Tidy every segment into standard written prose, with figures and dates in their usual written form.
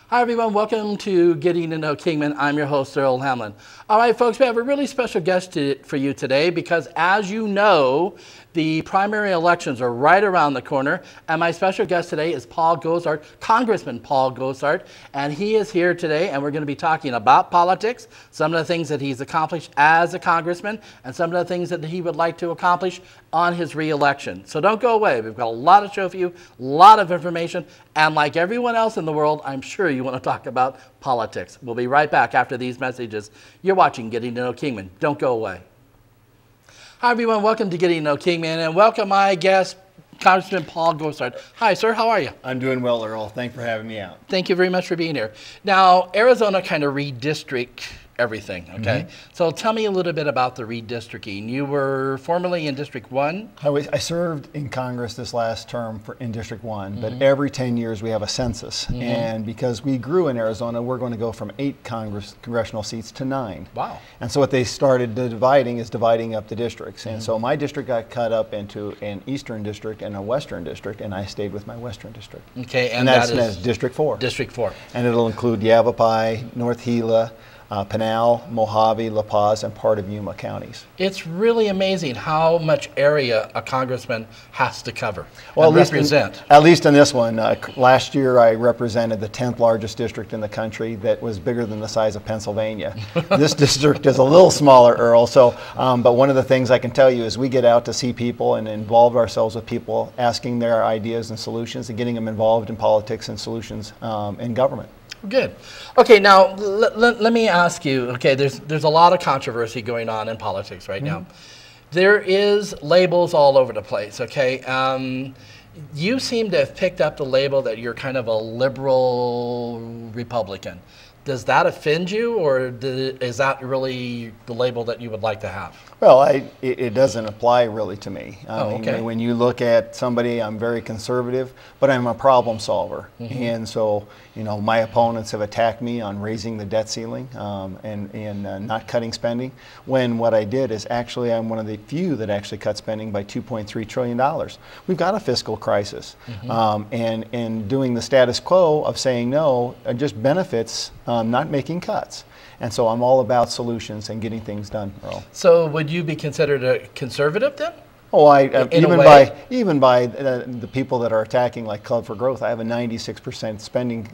Hi everyone, welcome to Getting to Know Kingman. I'm your host, Earl Hamlyn. All right, folks, we have a really special guest for you today because, as you know, the primary elections are right around the corner, and my special guest today is Paul Gosar, Congressman Paul Gosar, and he is here today, and we're going to be talking about politics, some of the things that he's accomplished as a congressman, and some of the things that he would like to accomplish on his re-election. So don't go away. We've got a lot to show for you, a lot of information, and like everyone else in the world, I'm sure you want to talk about politics. We'll be right back after these messages. You're watching Getting to Know Kingman. Don't go away. Hi everyone, welcome to Getting to Know Kingman, and welcome my guest, Congressman Paul Gosar. Hi sir, how are you? I'm doing well, Earl. Thanks for having me out. Thank you very much for being here. Now, Arizona kind of redistrict everything, okay? So tell me a little bit about the redistricting. You were formerly in District 1? I served in Congress this last term in District 1, but every 10 years we have a census. And because we grew in Arizona, we're going to go from 8 congressional seats to 9. Wow. And so what they started dividing up the districts. And so my district got cut up into an Eastern District and a Western District, and I stayed with my Western District. Okay, and that's District 4. District 4. And it'll include Yavapai, North Gila, Pinal, Mojave, La Paz, and part of Yuma counties. It's really amazing how much area a congressman has to cover and represent. At least in this one. Last year I represented the 10th largest district in the country that was bigger than the size of Pennsylvania. This district is a little smaller, Earl, but one of the things I can tell you is we get out to see people and involve ourselves with people, asking their ideas and solutions and getting them involved in politics and solutions in government. Good. Okay, now let me ask you, okay, there's a lot of controversy going on in politics right now. There is labels all over the place, okay? You seem to have picked up the label that you're kind of a liberal Republican. Does that offend you, or is that really the label that you would like to have? Well, it doesn't apply really to me. Okay. When you look at somebody, I'm very conservative, but I'm a problem solver. And so, you know, my opponents have attacked me on raising the debt ceiling and not cutting spending, when what I did is actually I'm one of the few that actually cut spending by $2.3 trillion. We've got a fiscal crisis. And doing the status quo of saying no just benefits not making cuts. And so I'm all about solutions and getting things done, Earl. So would you be considered a conservative then? Oh, even by the people that are attacking, like Club for Growth, I have a 96% spending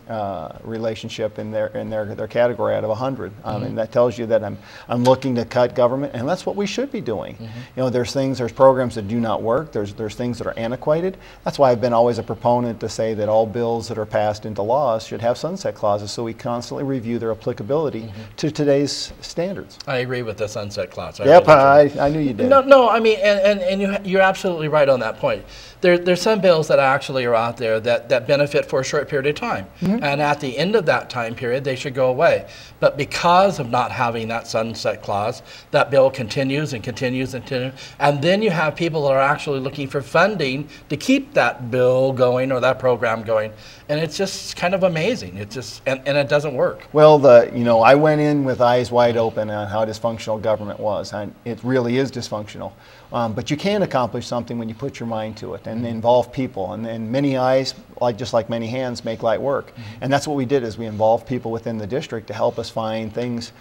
relationship in their category out of 100, and that tells you that I'm looking to cut government, and that's what we should be doing. You know, there's programs that do not work. There's things that are antiquated. That's why I've been always a proponent to say that all bills that are passed into laws should have sunset clauses, so we constantly review their applicability to today's standards. I agree with the sunset clause. Yep, I knew you did. No, I mean, and you're absolutely right on that point. There's some bills that actually are out there that benefit for a short period of time. And at the end of that time period, they should go away. But because of not having that sunset clause, that bill continues and continues and continues. And then you have people that are actually looking for funding to keep that bill going or that program going. And it's just kind of amazing. It just, and it doesn't work. Well, you know, I went in with eyes wide open on how dysfunctional government was. And it really is dysfunctional. But you can accomplish something when you put your mind to it and involve people. And then many eyes, just like many hands, make light work. And that's what we did, is we involved people within the district to help us find things,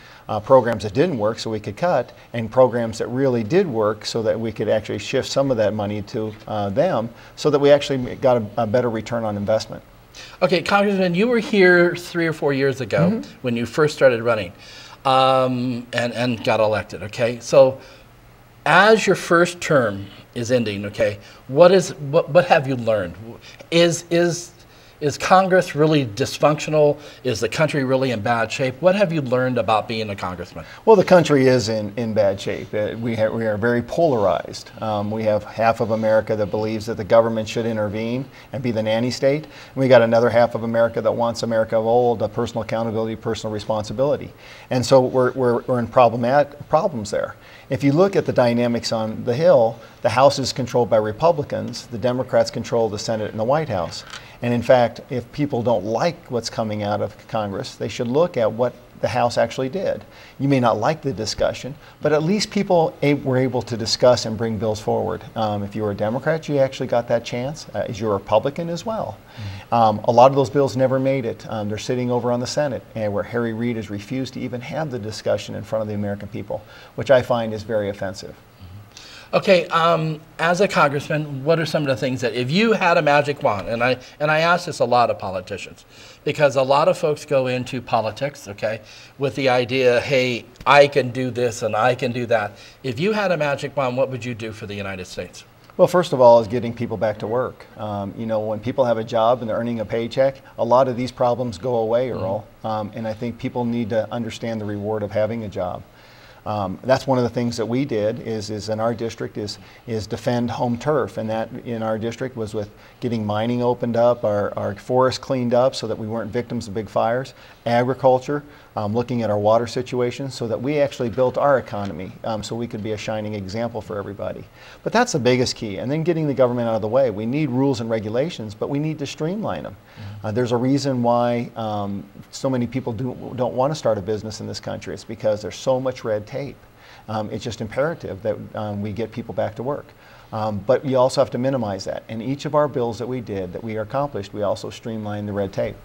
programs that didn't work so we could cut, and programs that really did work so that we could actually shift some of that money to them, so that we actually got a better return on investment. Okay, Congressman, you were here 3 or 4 years ago when you first started running and got elected, okay? So as your first term is ending, okay, what have you learned? Is Congress really dysfunctional? Is the country really in bad shape? What have you learned about being a congressman? Well, the country is in bad shape. We are very polarized. We have half of America that believes that the government should intervene and be the nanny state. And we got another half of America that wants America of old, personal accountability, personal responsibility. And so we're in problems there. If you look at the dynamics on the Hill, the House is controlled by Republicans, the Democrats control the Senate and the White House. And in fact, if people don't like what's coming out of Congress, they should look at what the House actually did. You may not like the discussion, but at least people were able to discuss and bring bills forward. If you were a Democrat, you actually got that chance. As you're a Republican as well. A lot of those bills never made it. They're sitting over on the Senate, and where Harry Reid has refused to even have the discussion in front of the American people, which I find is very offensive. Okay, as a congressman, what are some of the things that, if you had a magic wand, and I ask this a lot of politicians, because a lot of folks go into politics, okay, with the idea, hey, I can do this and I can do that. If you had a magic wand, what would you do for the United States? Well, first of all, is getting people back to work. You know, when people have a job and they're earning a paycheck, a lot of these problems go away, Earl. And I think people need to understand the reward of having a job. That's one of the things that we did is in our district is defend home turf, and that in our district was with getting mining opened up, our forests cleaned up so that we weren't victims of big fires, agriculture, looking at our water situation so that we actually built our economy so we could be a shining example for everybody. But that's the biggest key, and then getting the government out of the way. We need rules and regulations, but we need to streamline them. There's a reason why so many people don't want to start a business in this country. It's because there's so much red tape. It's just imperative that we get people back to work. But you also have to minimize that. And each of our bills that we did, that we accomplished, we also streamlined the red tape.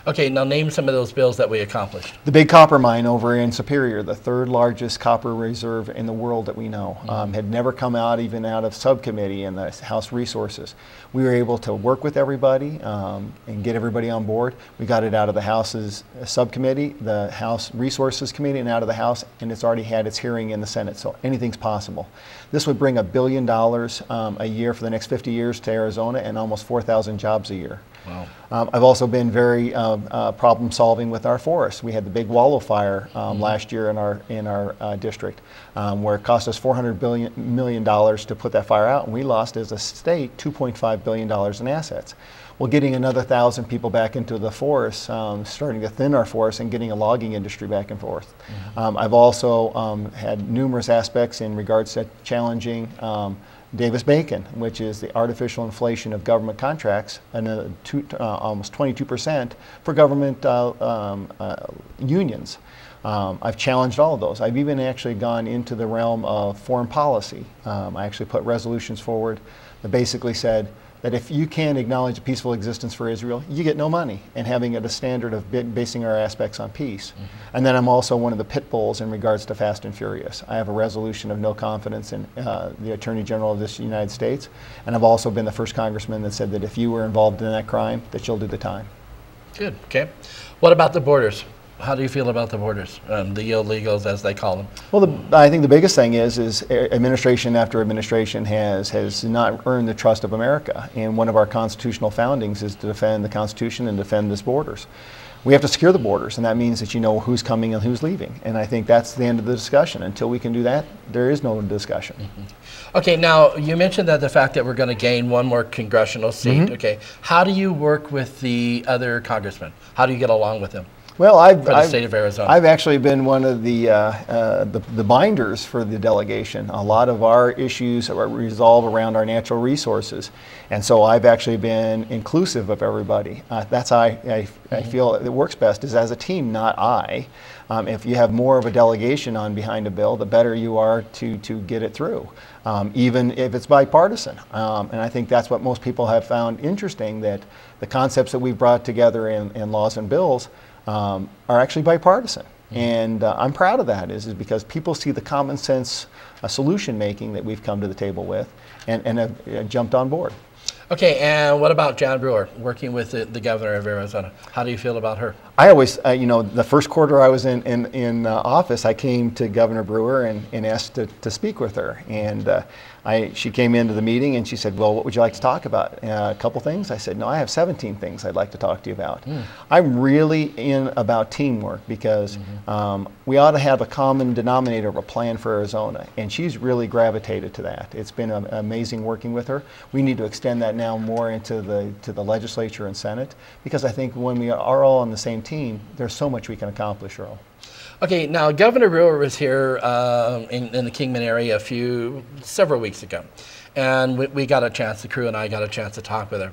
Okay, now name some of those bills that we accomplished. The big copper mine over in Superior, the third largest copper reserve in the world that we know, had never come out even out of subcommittee in the House Resources. We were able to work with everybody and get everybody on board. We got it out of the House's subcommittee, the House Resources Committee, and out of the House, and it's already had its hearing in the Senate, so anything's possible. This would bring $1 billion a year for the next 50 years to Arizona and almost 4,000 jobs a year. Wow. I've also been very problem solving with our forests. We had the big Wallow fire last year in our district, where it cost us $400 million to put that fire out, and we lost as a state $2.5 billion in assets. Well, getting another 1,000 people back into the forest, starting to thin our forests and getting a logging industry back and forth. I've also had numerous aspects in regards to challenging Davis-Bacon, which is the artificial inflation of government contracts, and almost 22% for government unions. I've challenged all of those. I've even actually gone into the realm of foreign policy. I actually put resolutions forward that basically said that if you can't acknowledge a peaceful existence for Israel, you get no money, and having it a standard of basing our aspects on peace. And then I'm also one of the pit bulls in regards to Fast and Furious. I have a resolution of no confidence in the Attorney General of this United States, and I've also been the first congressman that said that if you were involved in that crime, that you'll do the time. Good, okay. What about the borders? How do you feel about the borders, the illegals as they call them? Well, I think the biggest thing is administration after administration has not earned the trust of America. And one of our constitutional foundings is to defend the Constitution and defend its borders. We have to secure the borders, and that means that you know who's coming and who's leaving. And I think that's the end of the discussion. Until we can do that, there is no discussion. Okay, now you mentioned that the fact that we're going to gain one more congressional seat. Okay, how do you work with the other congressmen? How do you get along with them? Well, for the state of Arizona. I've actually been one of the binders for the delegation. A lot of our issues resolve around our natural resources, and so I've actually been inclusive of everybody. That's how I feel it works best, is as a team, not I. If you have more of a delegation on behind a bill, the better you are to get it through, even if it's bipartisan. And I think that's what most people have found interesting, that the concepts that we've brought together in laws and bills are actually bipartisan. And I'm proud of that, is because people see the common sense solution making that we've come to the table with and have jumped on board. Okay, and what about Jan Brewer, working with the governor of Arizona? How do you feel about her? I always, you know, the first quarter I was in office, I came to Governor Brewer and asked to speak with her. And she came into the meeting and she said, well, what would you like to talk about? A couple things. I said, no, I have 17 things I'd like to talk to you about. I'm really in about teamwork, because we ought to have a common denominator of a plan for Arizona. And she's really gravitated to that. It's been amazing working with her. We need to extend that now more into the legislature and Senate, because I think when we are all on the same team, there's so much we can accomplish, Earl. Okay, now Governor Brewer was here in the Kingman area several weeks ago, and we got a chance, the crew and I got a chance to talk with her.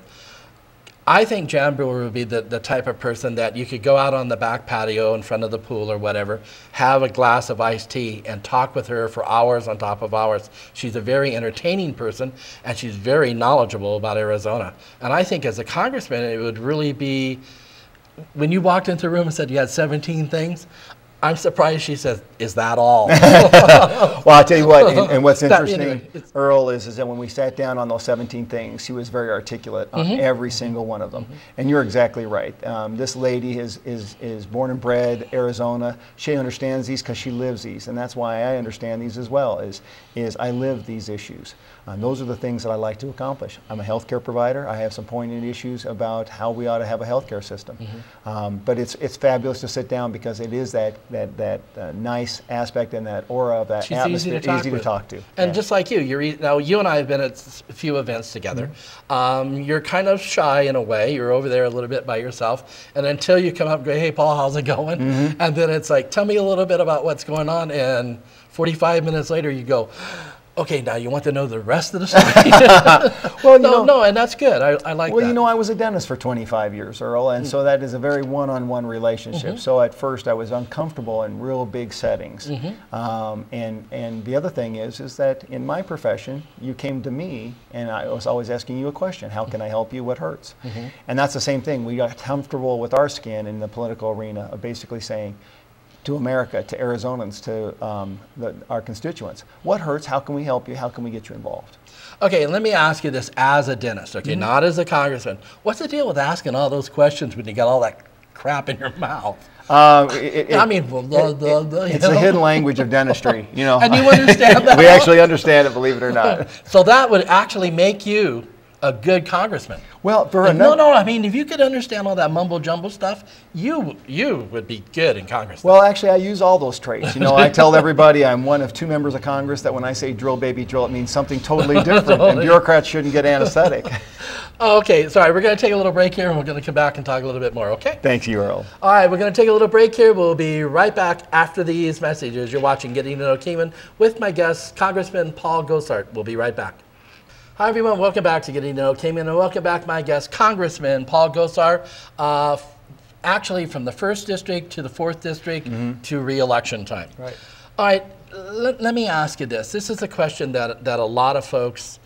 I think Jan Brewer would be the type of person that you could go out on the back patio in front of the pool or whatever, have a glass of iced tea and talk with her for hours on top of hours. She's a very entertaining person, and she's very knowledgeable about Arizona. And I think as a congressman, it would really be, when you walked into the room and said you had 17 things, I'm surprised she says, "Is that all?" Well, I'll tell you what, and what's interesting, anyway, Earl, is that when we sat down on those 17 things, she was very articulate on every single one of them. And you're exactly right. This lady is born and bred Arizona. She understands these because she lives these, and that's why I understand these as well, is I live these issues. Those are the things that I like to accomplish. I'm a healthcare provider. I have some poignant issues about how we ought to have a healthcare system. But it's fabulous to sit down because it is that nice aspect and that aura of that atmosphere, easy to talk to. And just like you, now you and I have been at a few events together. You're kind of shy in a way. You're over there a little bit by yourself, and until you come up and go, "Hey, Paul, how's it going?" And then it's like, "Tell me a little bit about what's going on," and 45 minutes later you go, "Okay, now you want to know the rest of the story?" Well, no, and that's good. I like that. Well, you know, I was a dentist for 25 years, Earl, and so that is a very one-on-one relationship. So at first I was uncomfortable in real big settings. And the other thing is that in my profession, you came to me and I was always asking you a question. How can I help you? What hurts? And that's the same thing. We got comfortable with our skin in the political arena of basically saying, to America, to Arizonans, to our constituents, what hurts? How can we help you? How can we get you involved? Okay, let me ask you this as a dentist, okay, not as a congressman. What's the deal with asking all those questions when you got all that crap in your mouth? I mean, it's a hidden language of dentistry, you know. And you understand that? We actually understand it, believe it or not. So that would actually make you a good congressman. Well, I mean, if you could understand all that mumbo jumbo stuff, you would be good in Congress. Well, actually, I use all those traits. You know, I tell everybody I'm one of 2 members of Congress that when I say drill, baby, drill, it means something totally different, and bureaucrats shouldn't get anesthetic. Okay, sorry, we're going to take a little break here, and we're going to come back and talk a little bit more, okay? Thank you, Earl. All right, we're going to take a little break here. We'll be right back after these messages. You're watching Getting to Know Kingman with my guest, Congressman Paul Gosar. We'll be right back. Hi, everyone. Welcome back to Getting to Know Kingman, and welcome back my guest, Congressman Paul Gosar, actually from the 1st District to the 4th District to re-election time. Right. All right, let me ask you this. This is a question that a lot of folks,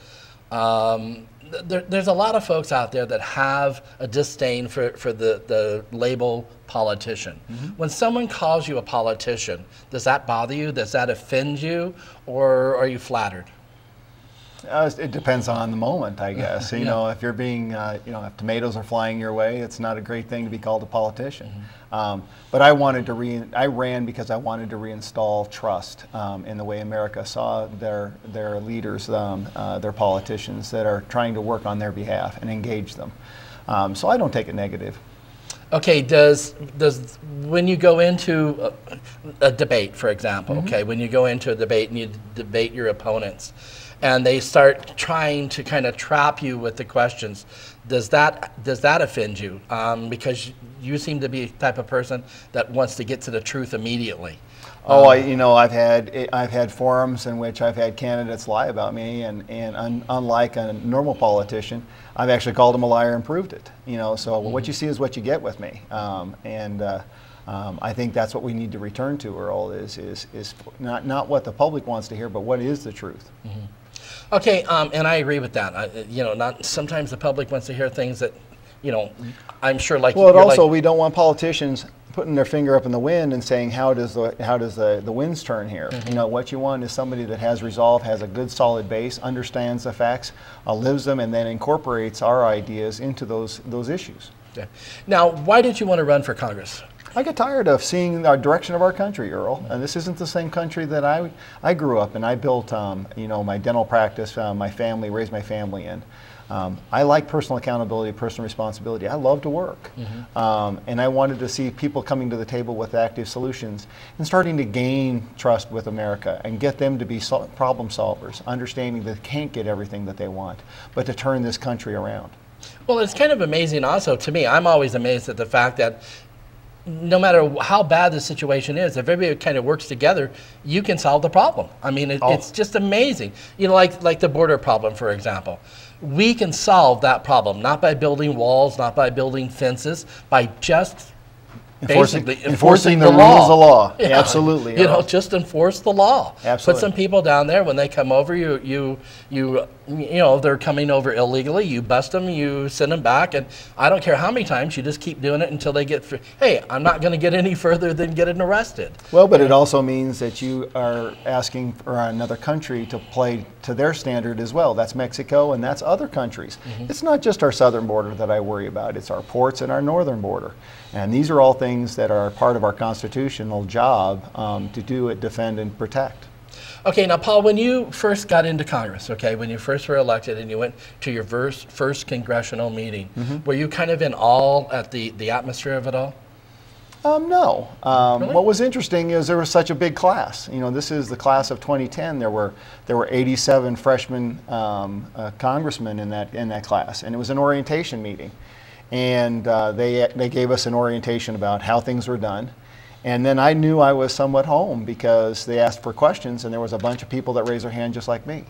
there's a lot of folks out there that have a disdain for the label politician. When someone calls you a politician, does that bother you? Does that offend you? Or are you flattered? It depends on the moment, I guess. You know, if you're being, if tomatoes are flying your way, it's not a great thing to be called a politician. But I wanted to I ran because I wanted to reinstall trust in the way America saw their leaders, their politicians that are trying to work on their behalf and engage them. So I don't take it negative. Okay, does when you go into a debate, for example, okay, when you go into a debate and you debate your opponents, and they start trying to kind of trap you with the questions, does that offend you? Because you seem to be the type of person that wants to get to the truth immediately. Oh, I've had forums in which I've had candidates lie about me, and unlike a normal politician, I've actually called them a liar and proved it. You know, so what you see is what you get with me, I think that's what we need to return to, Earl, is not what the public wants to hear, but what is the truth. Okay, and I agree with that. Not sometimes the public wants to hear things that, I'm sure like. Well, also we don't want politicians putting their finger up in the wind and saying how does the winds turn here. You know, what you want is somebody that has resolve, has a good solid base, understands the facts, lives them, and then incorporates our ideas into those issues. Yeah. Now, why did you want to run for Congress? I get tired of seeing the direction of our country, Earl. And this isn't the same country that I grew up in. I built, my dental practice, my family, raised my family in. I like personal accountability, personal responsibility. I love to work. And I wanted to see people coming to the table with active solutions and starting to gain trust with America and get them to be problem solvers, understanding that they can't get everything that they want, but to turn this country around. Well, it's kind of amazing also to me. I'm always amazed at the fact that no matter how bad the situation is, if everybody kind of works together, you can solve the problem. I mean, it's just amazing. Like the border problem, for example. We can solve that problem, not by building walls, not by building fences, by just basically enforcing the rules of law. Yeah. Absolutely. You know, just enforce the law. Absolutely. Put some people down there. When they come over, you know, they're coming over illegally. You bust them. You send them back. And I don't care how many times. You just keep doing it until they get. Hey, I'm not going to get any further than getting arrested. Well, but it also means that you are asking for another country to play to their standard as well. That's Mexico, and that's other countries. It's not just our southern border that I worry about. It's our ports and our northern border. And these are all things that are part of our constitutional job to do it, defend, and protect. Okay, now, Paul, when you first got into Congress, okay, when you first were elected and you went to your first congressional meeting, were you kind of in awe at the atmosphere of it all? No. Really? What was interesting is there was such a big class. You know, this is the class of 2010. There were 87 freshman congressmen in that class, and it was an orientation meeting. And they gave us an orientation about how things were done. And then I knew I was somewhat home because they asked for questions, and there was a bunch of people that raised their hand just like me,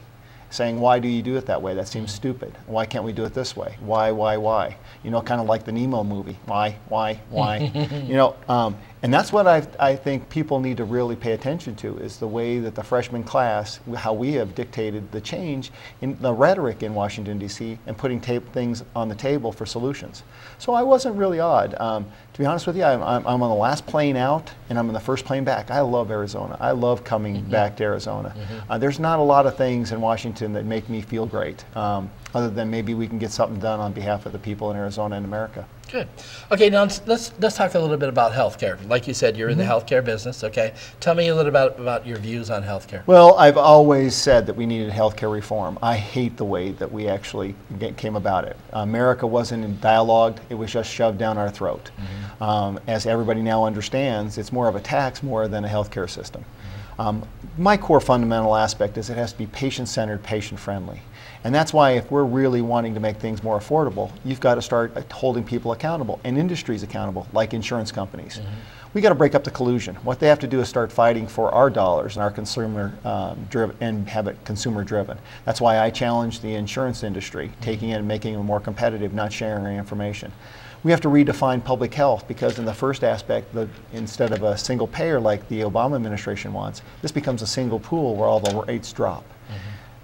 saying, why do you do it that way? That seems stupid. Why can't we do it this way? Why? You know, kind of like the Nemo movie. Why? You know, and that's what I think people need to really pay attention to, is the way that the freshman class, how we have dictated the change in the rhetoric in Washington, D.C., and putting things on the table for solutions. So I wasn't really odd. To be honest with you, I'm on the last plane out, and I'm on the first plane back. I love Arizona. I love coming back to Arizona. There's not a lot of things in Washington that make me feel great, other than maybe we can get something done on behalf of the people in Arizona and America. Good. Okay, now let's talk a little bit about healthcare. Like you said, you're in the healthcare business. Okay, tell me a little bit about your views on healthcare. Well, I've always said that we needed healthcare reform. I hate the way that we actually came about it. America wasn't dialogued; it was just shoved down our throat. As everybody now understands, it's more of a tax more than a healthcare system. My core fundamental aspect is it has to be patient-centered, patient-friendly. And that's why if we're really wanting to make things more affordable, you've got to start holding people accountable and industries accountable, like insurance companies. We got to break up the collusion. What they have to do is start fighting for our dollars and our consumer driven, and have it consumer driven. That's why I challenge the insurance industry, taking it and making it more competitive, not sharing our information. We have to redefine public health, because in the first aspect, instead of a single payer like the Obama administration wants, this becomes a single pool where all the rates drop.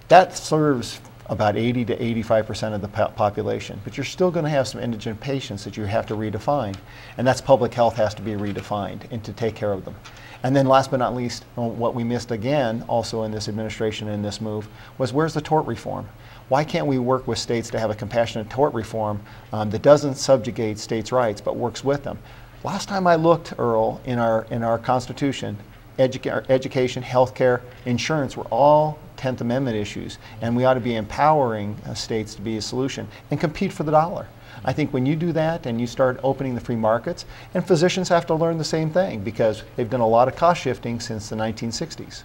That serves about 80 to 85% of the population, but you're still going to have some indigent patients that you have to redefine, and that's public health has to be redefined and to take care of them. And then last but not least, what we missed again also in this administration and this move was, where's the tort reform? Why can't we work with states to have a compassionate tort reform that doesn't subjugate states' rights but works with them? Last time I looked, Earl, in our Constitution, education, healthcare, insurance were all 10th Amendment issues, and we ought to be empowering states to be a solution and compete for the dollar. I think when you do that and you start opening the free markets, and physicians have to learn the same thing because they've done a lot of cost shifting since the 1960s.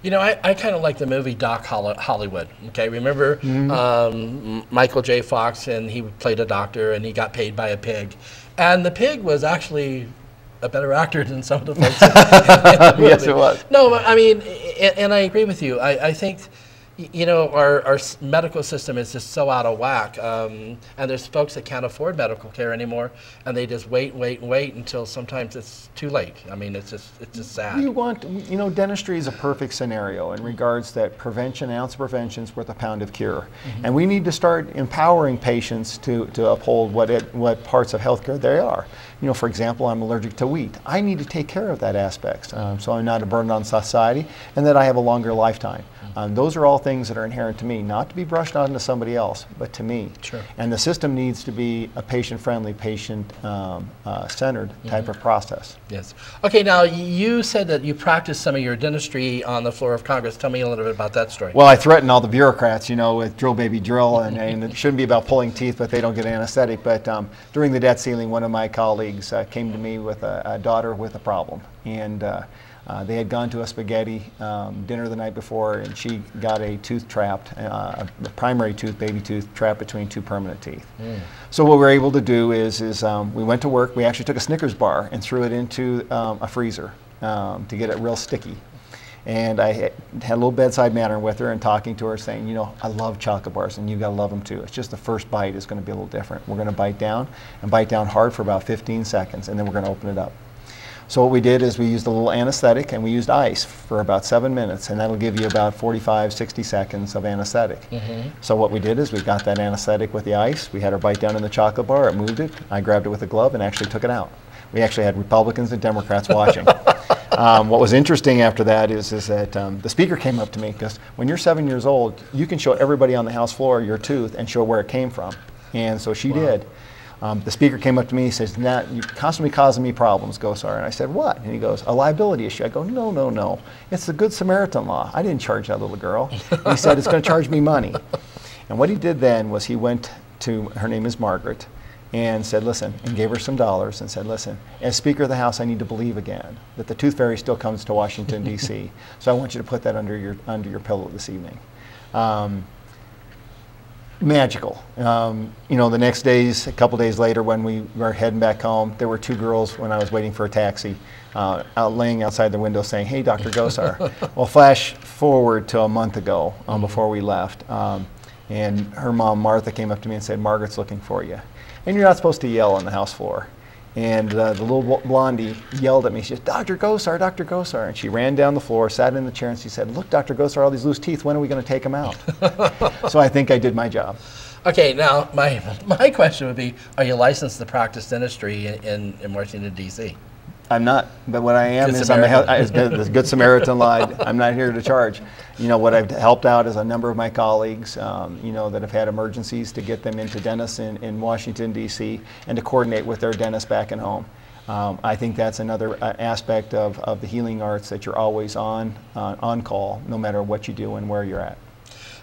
You know, I kind of like the movie Doc Hollywood. Okay, remember Michael J. Fox, and he played a doctor, and he got paid by a pig, and the pig was actually a better actor than some of the folks in the movie. Yes, it was. No, but I mean, and I agree with you. I think, you know, our medical system is just so out of whack, and there's folks that can't afford medical care anymore, and they just wait until sometimes it's too late. I mean, it's just sad. You know, dentistry is a perfect scenario in regards that prevention, an ounce of prevention is worth a pound of cure, and we need to start empowering patients to uphold what parts of healthcare they are. You know, for example, I'm allergic to wheat. I need to take care of that aspect, so I'm not a burden on society, and that I have a longer lifetime. Those are all things that are inherent to me, not to be brushed on to somebody else, but to me. Sure. And the system needs to be a patient-friendly, patient-centered type of process. Yes. Okay, now you said that you practiced some of your dentistry on the floor of Congress. Tell me a little bit about that story. Well, I threaten all the bureaucrats, you know, with drill baby drill, and it shouldn't be about pulling teeth, but they don't get anesthetic. But during the debt ceiling, one of my colleagues came to me with a daughter with a problem. And they had gone to a spaghetti dinner the night before, and she got a tooth trapped, a primary tooth, baby tooth, trapped between two permanent teeth. So what we were able to do is we went to work. We actually took a Snickers bar and threw it into a freezer to get it real sticky. And I had a little bedside manner with her and talking to her, saying, you know, I love chocolate bars and you got to love them too. It's just the first bite is going to be a little different. We're going to bite down and bite down hard for about 15 seconds, and then we're going to open it up. So what we did is we used a little anesthetic, and we used ice for about 7 minutes, and that'll give you about 45, 60 seconds of anesthetic. So what we did is we got that anesthetic with the ice. We had her bite down in the chocolate bar. It moved it. I grabbed it with a glove and actually took it out. We actually had Republicans and Democrats watching. What was interesting after that is that the speaker came up to me, because when you're 7 years old, you can show everybody on the House floor your tooth and show where it came from. And so she did. The speaker came up to me, he says, "Now you're constantly causing me problems, Gosar." And I said, "What?" And he goes, "A liability issue." I go, "No, no, no. It's the Good Samaritan law. I didn't charge that little girl." And he said, "It's going to charge me money." And what he did then was he went to, her name is Margaret, and said, listen, and gave her some dollars and said, listen, as Speaker of the House, I need to believe again that the Tooth Fairy still comes to Washington, D.C. So I want you to put that under your pillow this evening. Magical. You know, the next days, a couple days later, when we were heading back home, there were two girls when I was waiting for a taxi laying outside the window saying, "Hey, Dr. Gosar." Well, flash forward to a month ago before we left, and her mom, Martha, came up to me and said, "Margaret's looking for you." And you're not supposed to yell on the House floor. And the little blondie yelled at me. She said, "Dr. Gosar, Dr. Gosar." And she ran down the floor, sat in the chair, and she said, "Look, Dr. Gosar, all these loose teeth, when are we going to take them out?" So I think I did my job. Okay, now my question would be, are you licensed to practice dentistry in Washington, D.C.? I'm not, but what I am is I'm the Good Samaritan law. I'm not here to charge. You know, what I've helped out is a number of my colleagues, you know, that have had emergencies to get them into dentists in Washington, D.C., and to coordinate with their dentists back at home. I think that's another aspect of the healing arts, that you're always on call, no matter what you do and where you're at.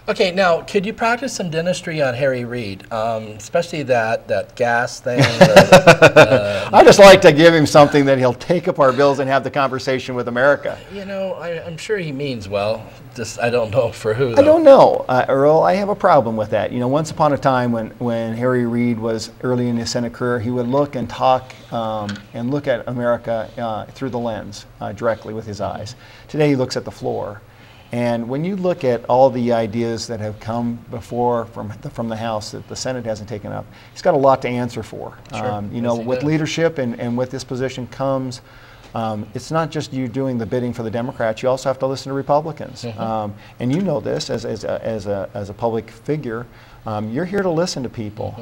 Okay, now, could you practice some dentistry on Harry Reid, especially that gas thing? I just like to give him something that he'll take up our bills and have the conversation with America. You know, I'm sure he means well. Just I don't know for who, though. I don't know, Earl. I have a problem with that. You know, once upon a time when Harry Reid was early in his Senate career, he would look and talk and look at America through the lens directly with his eyes. Today he looks at the floor. And when you look at all the ideas that have come before from the House that the Senate hasn't taken up, he's got a lot to answer for. Sure. You know, with leadership and with this position comes, it's not just you doing the bidding for the Democrats. You also have to listen to Republicans. And you know this as a public figure. You're here to listen to people.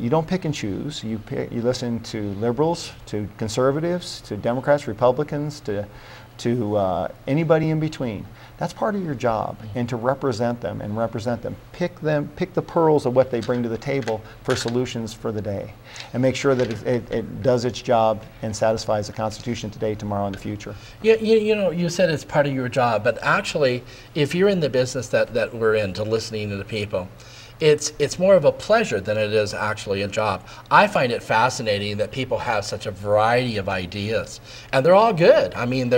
You don't pick and choose. You listen to liberals, to conservatives, to Democrats, Republicans, to anybody in between. That's part of your job, and to represent them and represent them. Pick the pearls of what they bring to the table for solutions for the day, and make sure that it does its job and satisfies the Constitution today, tomorrow, and the future. You know, you said it's part of your job, but actually, if you're in the business that we're in, to listening to the people, it's more of a pleasure than it is actually a job. I find it fascinating that people have such a variety of ideas, and they're all good. I mean,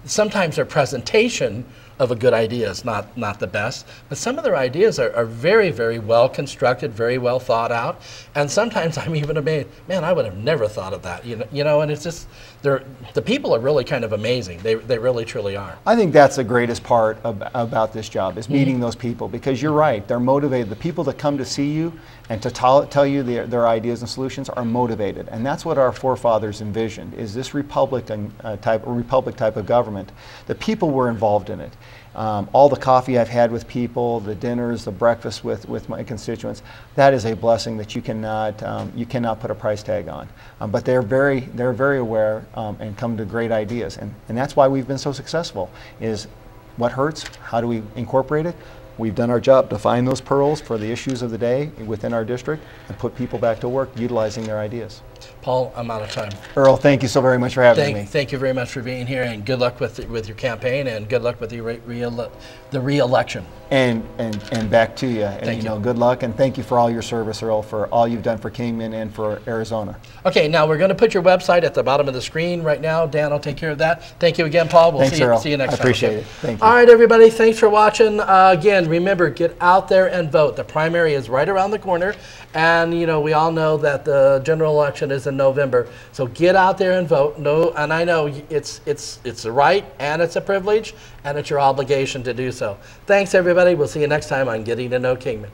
sometimes their presentation of a good idea is not the best, but some of their ideas are very, very well constructed, very well thought out, and sometimes I'm even amazed, man, I would have never thought of that, you know, and it's just, the people are really kind of amazing. They really, truly are. I think that's the greatest part about this job, is meeting those people, because you're right, they're motivated. The people that come to see you and to tell you their ideas and solutions are motivated, and that's what our forefathers envisioned, is this republic type of government. The people were involved in it. All the coffee I've had with people, the dinners, the breakfast with my constituents, that is a blessing that you cannot put a price tag on. But they're very aware and come to great ideas, and that's why we've been so successful. Is what hurts? How do we incorporate it? We've done our job to find those pearls for the issues of the day within our district and put people back to work utilizing their ideas. Paul, I'm out of time. Earl, thank you so very much for having me. Thank you very much for being here, and good luck with your campaign, and good luck with the re-election. And back to you. And, you know, good luck, and thank you for all your service, Earl, for all you've done for Kingman and for Arizona. Okay, now we're going to put your website at the bottom of the screen right now. Dan will take care of that. Thank you again, Paul. We'll see you next time. I appreciate it. Thank you. All right, everybody. Thanks for watching. Again, remember, get out there and vote. The primary is right around the corner, and you know, we all know that the general election is in in November. So get out there and vote. No, and I know it's a right and it's a privilege and it's your obligation to do so. Thanks, everybody. We'll see you next time on Getting to Know Kingman.